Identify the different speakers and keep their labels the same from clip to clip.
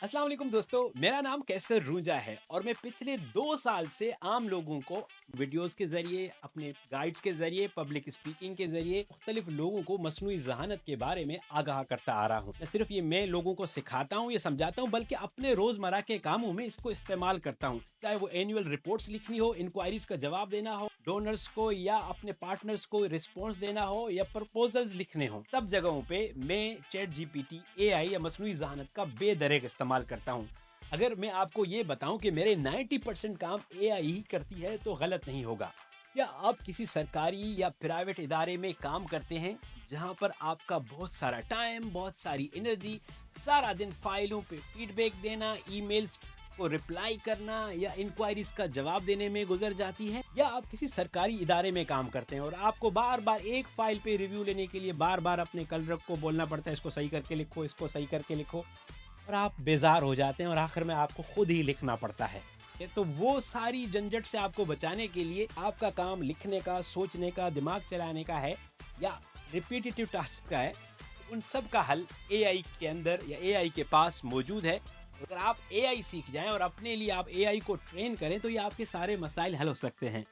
Speaker 1: अस्सलाम वालेकुम दोस्तों, मेरा नाम कैसर रूंजा है और मैं पिछले 2 साल से आम लोगों को वीडियोस के जरिए, अपने गाइड्स के जरिए, पब्लिक स्पीकिंग के जरिए मुख्तलिफ लोगों को मसनूई जहानत के बारे में आगाह करता आ रहा हूँ। न सिर्फ ये मैं लोगों को सिखाता हूँ, ये समझाता हूँ, बल्कि अपने रोजमर्रा के कामों में इसको इस्तेमाल करता हूँ। चाहे वो एनुअल रिपोर्ट्स लिखनी हो, इंक्वायरीज का जवाब देना हो, डोनर्स को या अपने पार्टनर्स को रिस्पॉन्स देना हो या प्रपोजल्स लिखने हो, सब जगहों पे मैं चैट जीपीटी, एआई या मसनूई जहानत का बेदरेक इस्तेमाल करता हूँ। अगर मैं आपको ये बताऊं कि मेरे 90% काम एआई ही करती है तो गलत नहीं होगा। क्या आप किसी सरकारी या प्राइवेट इदारे में काम करते हैं जहां पर आपका बहुत सारा टाइम, बहुत सारी एनर्जी सारा दिन फाइलों पे फीडबैक देना, ईमेल्स को रिप्लाई करना या इंक्वायरीज का जवाब देने में गुजर जाती है? या आप किसी सरकारी इदारे में काम करते हैं और आपको बार बार एक फाइल पे रिव्यू लेने के लिए बार बार अपने क्लर्क को बोलना पड़ता है, इसको सही करके लिखो, इसको सही करके लिखो, और आप बेजार हो जाते हैं और आखिर में आपको खुद ही लिखना पड़ता है। ये तो वो सारी झंझट से आपको बचाने के लिए आपका काम लिखने का, सोचने का, दिमाग चलाने का है या रिपीटेटिव टास्क का है, उन सब का हल एआई के अंदर या एआई के पास मौजूद है। अगर आप एआई सीख जाएं और अपने लिए आप एआई को ट्रेन करें तो ये आपके सारे मसाइल हल हो सकते हैं।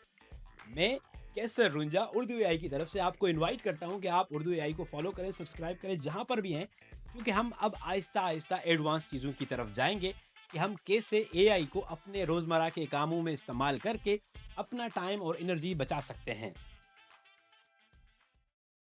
Speaker 1: मैं कैसर रुंजा उर्दू एआई की तरफ से आपको इनवाइट करता हूं कि आप उर्दू एआई को फॉलो करें, सब्सक्राइब करें जहां पर भी हैं, क्योंकि हम अब आहिस्ता आहिस्ता एडवांस चीज़ों की तरफ जाएंगे कि हम कैसे एआई को अपने रोज़मर्रा के कामों में इस्तेमाल करके अपना टाइम और एनर्जी बचा सकते हैं।